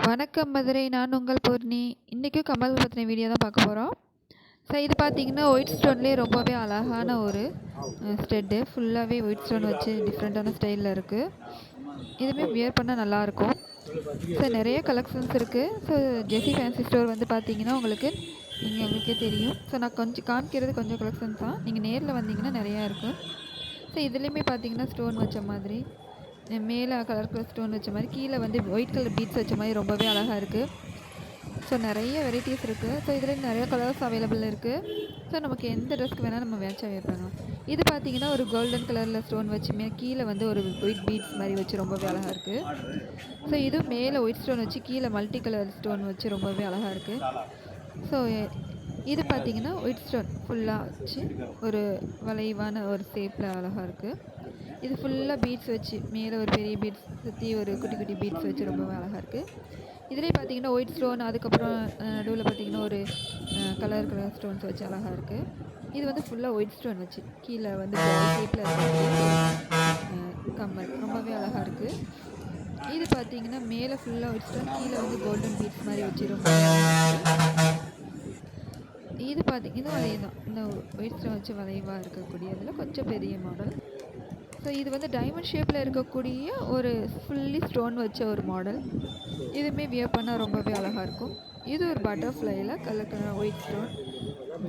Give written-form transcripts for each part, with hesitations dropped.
வணக்கம் மதுரை, நான் உங்கள் பூர்ணி. இன்றைக்கும் கமல் பற்றின வீடியோ தான் பார்க்க போகிறோம். ஸோ இது பார்த்தீங்கன்னா ஒயிட் ஸ்டோன்லேயே ரொம்பவே அழகான ஒரு ஸ்டெட்டு. ஃபுல்லாகவே ஒயிட் ஸ்டோன் வச்சு டிஃப்ரெண்ட்டான ஸ்டைலில் இருக்குது. இதுவுமே வியர் பண்ணால் நல்லாயிருக்கும். ஸோ நிறைய கலெக்ஷன்ஸ் இருக்குது. ஸோ ஜெஸி ஃபேன்சி ஸ்டோர் வந்து பார்த்தீங்கன்னா உங்களுக்கே தெரியும். ஸோ நான் கொஞ்சம் காமிக்கிறது கொஞ்சம் கலெக்ஷன்ஸ் தான். நீங்கள் நேரில் வந்தீங்கன்னா நிறையா இருக்கும். ஸோ இதுலேயுமே பார்த்தீங்கன்னா ஸ்டோன் வச்ச மாதிரி, மேலே கலர் ஸ்டோன் வச்ச மாதிரி, கீழே வந்து ஒயிட் கலர் பீட்ஸ் வச்ச மாதிரி ரொம்பவே அழகாக இருக்குது. ஸோ நிறைய வெரைட்டிஸ் இருக்குது. ஸோ இதில் நிறைய கலர்ஸ் அவைலபிள் இருக்குது. ஸோ நமக்கு எந்த ட்ரெஸ்க்கு வேணால் நம்ம மேட்சாக வேர் பண்ணலாம். இது பார்த்தீங்கன்னா ஒரு கோல்டன் கலரில் ஸ்டோன் வச்சுமே கீழே வந்து ஒரு ஒயிட் பீட்ஸ் மாதிரி வச்சு ரொம்பவே அழகாக இருக்குது. ஸோ இது மேலே ஒயிட் ஸ்டோன் வச்சு கீழே மல்டி கலர் ஸ்டோன் வச்சு ரொம்பவே அழகாக இருக்குது. ஸோ இது பார்த்தீங்கன்னா ஒயிட் ஸ்டோன் ஃபுல்லாக வச்சு ஒரு வளைவான ஒரு ஷேப்பில் அழகாக இருக்குது. இது ஃபுல்லாக பீட்ஸ் வச்சு மேலே ஒரு பெரிய பீட்ஸ் சுற்றி ஒரு குட்டி குட்டி பீட்ஸ் வச்சு ரொம்பவே அழகாக இருக்குது. இதிலே பார்த்தீங்கன்னா ஒயிட் ஸ்டோன், அதுக்கப்புறம் நடுவில் பார்த்தீங்கன்னா ஒரு கலர் ஸ்டோன்ஸ் வச்சு அழகாக இருக்குது. இது வந்து ஃபுல்லாக ஒயிட் ஸ்டோன் வச்சு கீழே வந்து ஷேப்பில் கம்மல் ரொம்பவே அழகாக இருக்குது. இது பார்த்தீங்கன்னா மேலே ஃபுல்லாக ஒயிட் ஸ்டோன், கீழே வந்து கோல்டன் பீட்ஸ் மாதிரி வச்சு ரொம்ப இது பார்த்தீங்கன்னா வளைவு தான். இந்த ஒயிட் ஸ்டோன் வச்சு வளைவாக இருக்கக்கூடியதில் கொஞ்சம் பெரிய மாடல். ஸோ இது வந்து டைமண்ட் ஷேப்பில் இருக்கக்கூடிய ஒரு ஃபுல்லி ஸ்டோன் வச்ச ஒரு மாடல். இதுவுமே வியர் பண்ணால் ரொம்பவே அழகாக இருக்கும். இது ஒரு பட்டர்ஃப்ளையில் கலர் கலர் ஒயிட் ஸ்டோன்,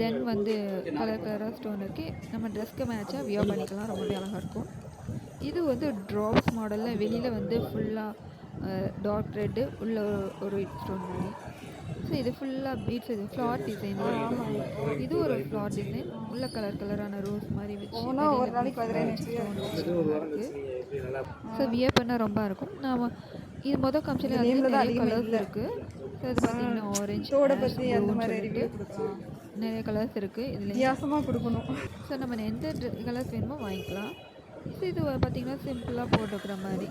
தென் வந்து கலர் கலராக ஸ்டோன் இருக்குது. நம்ம ட்ரெஸ்க்கு மேட்சாக வியர் பண்ணிக்கலாம், ரொம்பவே அழகாக இருக்கும். இது வந்து ட்ராப்ஸ் மாடலில் வெளியில் வந்து ஃபுல்லாக டார்க் ரெட்டு உள்ள ஒரு ஒயிட் ஸ்டோன் மாதிரி. ஸோ இது ஃபுல்லாக பீட்ஸ், இது ஃப்ளார் டிசைன். இது ஒரு ஃப்ளார் டிசைன் உள்ள கலர் கலரான ரோஸ் மாதிரி வச்சு இருக்குது. ஸோ வியர் பண்ணால் ரொம்ப இருக்கும். நாம் இது மொதல் காமிச்சிலே அதில் நிறைய கலர்ஸ் இருக்குது. ஸோ இது பார்த்தீங்கன்னா ஆரஞ்சு, நிறைய கலர்ஸ் இருக்குது. இதில் வித்தியாசமாக கொடுக்கணும். ஸோ நம்ம எந்த கலர்ஸ் வேணுமோ வாங்கிக்கலாம். ஸோ இது பார்த்திங்கன்னா சிம்பிளாக போட்டுக்கிற மாதிரி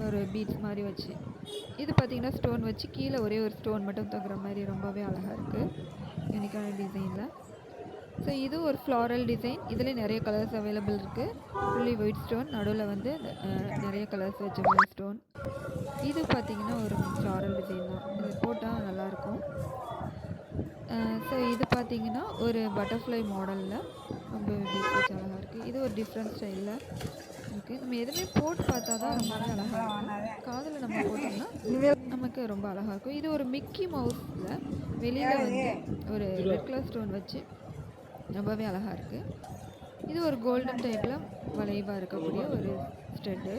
ஒரு பீட்ஸ் மாதிரி வச்சு, இது பார்த்திங்கன்னா ஸ்டோன் வச்சு கீழே ஒரே ஒரு ஸ்டோன் மட்டும் தங்குற மாதிரி ரொம்பவே அழகாக இருக்குது, யூனிக்கான டிசைனில். ஸோ இது ஒரு ஃப்ளாரல் டிசைன். இதில் நிறைய கலர்ஸ் அவைலபிள் இருக்குது. ஃபுல்லி ஒயிட் ஸ்டோன், நடுவில் வந்து நிறைய கலர்ஸ் வச்ச மாதிரி ஸ்டோன். இது பார்த்திங்கன்னா ஒரு ஃப்ளாரல் டிசைன் தான். இது போட்டால் நல்லாயிருக்கும். ஸோ இது பார்த்திங்கன்னா ஒரு பட்டர்ஃப்ளை மாடலில் ரொம்ப பீட்ஸ் வச்சு அழகாக இருக்குது. இது ஒரு டிஃப்ரெண்ட் ஸ்டைலில் இருக்குது. நம்ம எதுவுமே போட்டு பார்த்தா தான் ரொம்பவே அழகாக இருக்கும். காதில் நம்ம போட்டோம்னா நமக்கு ரொம்ப அழகாக இருக்கும். இது ஒரு மிக்கி மவுஸில் வெளியில் வந்து ஒரு ரெட் கலர் ஸ்டோன் வச்சு ரொம்பவே அழகாக இருக்குது. இது ஒரு கோல்டன் டைப்பில் வளைவாக இருக்கக்கூடிய ஒரு ஸ்டெட்டு.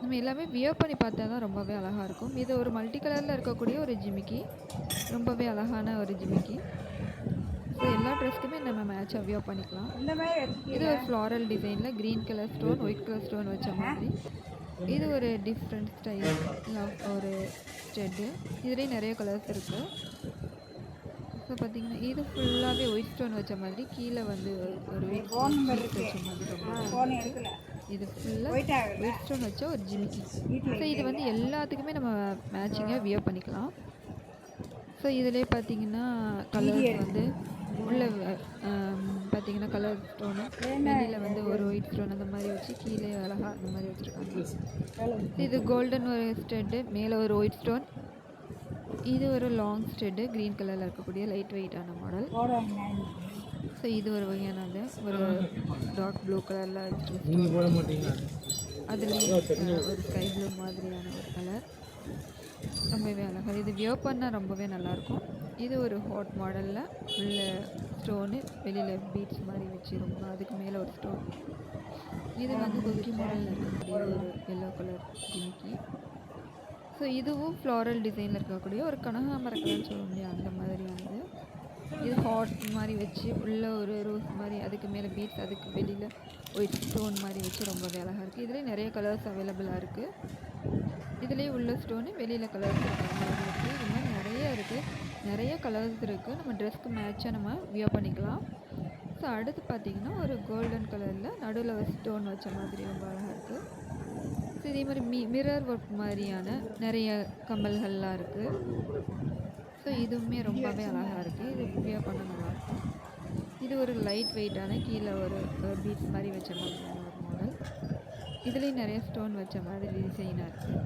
நம்ம எல்லாமே வியர் பண்ணி பார்த்தா தான் ரொம்பவே அழகாக இருக்கும். இது ஒரு மல்டி கலரில் இருக்கக்கூடிய ஒரு ஜிமிக்கி, ரொம்பவே அழகான ஒரு ஜிமிக்கி. ஸோ எல்லா ட்ரெஸ்க்குமே நம்ம மேட்சாக வியர் பண்ணிக்கலாம். இது ஒரு ஃப்ளாரல் டிசைனில் green colour stone, white colour stone வச்ச மாதிரி. இது ஒரு டிஃப்ரெண்ட் ஸ்டைல் ஒரு ஸ்டெட்டு. இதுலேயே நிறைய கலர்ஸ் இருக்குது. ஸோ பார்த்திங்கன்னா இது ஃபுல்லாகவே ஒயிட் ஸ்டோன் வச்ச மாதிரி, கீழே வந்து ஒரு வச்ச மாதிரி. இது ஃபுல்லாக ஒயிட் ஸ்டோன் வச்ச ஒரு ஜிமிக்கி. ஸோ இது வந்து எல்லாத்துக்குமே நம்ம மேட்சிங்காக வியர் பண்ணிக்கலாம். ஸோ இதிலே பார்த்திங்கன்னா கலர்ஸ் வந்து உள்ள பார்த்திங்கன்னா கலர் ஸ்டோனு, வெளியில் வந்து ஒரு ஒயிட் ஸ்டோன் அந்த மாதிரி வச்சு கீழே அழகாக அந்த மாதிரி வச்சுருக்காங்க. இது கோல்டன் ஒரு ஸ்டெட்டு, மேலே ஒரு ஒயிட் ஸ்டோன். இது ஒரு லாங் ஸ்டெட்டு, க்ரீன் கலரில் இருக்கக்கூடிய லைட் வெயிட்டான மாடல். ஸோ இது ஒரு வகையானது ஒரு டார்க் ப்ளூ கலரில் அதுலேயும் ஒரு ஸ்கை ப்ளூ மாதிரியான ஒரு கலர், ரொம்பவே அழகாக. இது வியர் பண்ணால் ரொம்பவே நல்லாயிருக்கும். இது ஒரு ஹாட் மாடலில் உள்ள ஸ்டோனு, வெளியில் பீட்ஸ் மாதிரி வச்சு ரொம்ப அதுக்கு மேலே ஒரு ஸ்டோன். இது வந்து கொக்கி மாடலில் இருக்கக்கூடிய ஒரு எல்லோ கலர் ஜிமிக்கி. ஸோ இதுவும் ஃப்ளாரல் டிசைனில் இருக்கக்கூடிய ஒரு கனகாமரக்கலர்னு சொல்ல முடியாது அந்த மாதிரியானது. இது ஹாட் மாதிரி வச்சு உள்ள ஒரு ரோஸ் மாதிரி, அதுக்கு மேலே பீட்ஸ், அதுக்கு வெளியில் ஒயிட் ஸ்டோன் மாதிரி வச்சு ரொம்பவே அழகாக இருக்குது. இதுலேயே நிறைய கலர்ஸ் அவைலபிளாக இருக்குது. இதுலேயே உள்ள ஸ்டோனு, வெளியில் கலர்ஸ் இருக்கிற மாதிரி இருக்குது. இது மாதிரி நிறைய இருக்குது, நிறைய கலர்ஸ் இருக்குது. நம்ம ட்ரெஸ்க்கு மேட்சாக நம்ம வியர் பண்ணிக்கலாம். ஸோ அடுத்து பார்த்திங்கன்னா ஒரு கோல்டன் கலரில் நடுவில் ஒரு ஸ்டோன் வச்ச மாதிரி ரொம்ப அழகாக இருக்குது. ஸோ இதே மாதிரி மிரர் ஒர்க் மாதிரியான நிறைய கம்மல்கள்லாம் இருக்குது. ஸோ இதுவுமே ரொம்பவே அழகாக இருக்குது. இது வியர் பண்ண நல்லாயிருக்கும். இது ஒரு லைட் வெயிட்டான கீழே ஒரு பீட்ஸ் மாதிரி வச்ச மாதிரியான ஒரு மாடல். இதுலேயும் நிறைய ஸ்டோன் வச்ச மாதிரி டிசைனாக இருக்குது.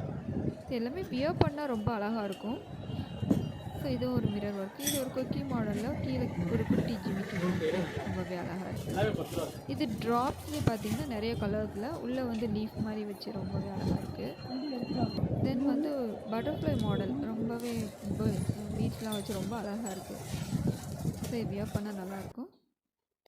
எல்லாமே வியர் பண்ணால் ரொம்ப அழகாக இருக்கும். ஸோ இதுவும் ஒரு மிரர் ஒர்க். இது ஒரு கொக்கி மாடலில் கீழே ஒரு குட்டி ஜிமிக்கி ரொம்பவே அழகாக இருக்குது. இது ட்ராப்ஸ்லேயே பார்த்தீங்கன்னா நிறைய கலர்ஸில் உள்ளே வந்து லீஃப் மாதிரி வச்சு ரொம்பவே அழகாக இருக்குது. தென் வந்து பட்டர்ஃப்ளை மாடல் ரொம்பவே பீட்ஸ்லாம் வச்சு ரொம்ப அழகாக இருக்குது. ஸோ இது வியர் பண்ணால் நல்லாயிருக்கும்.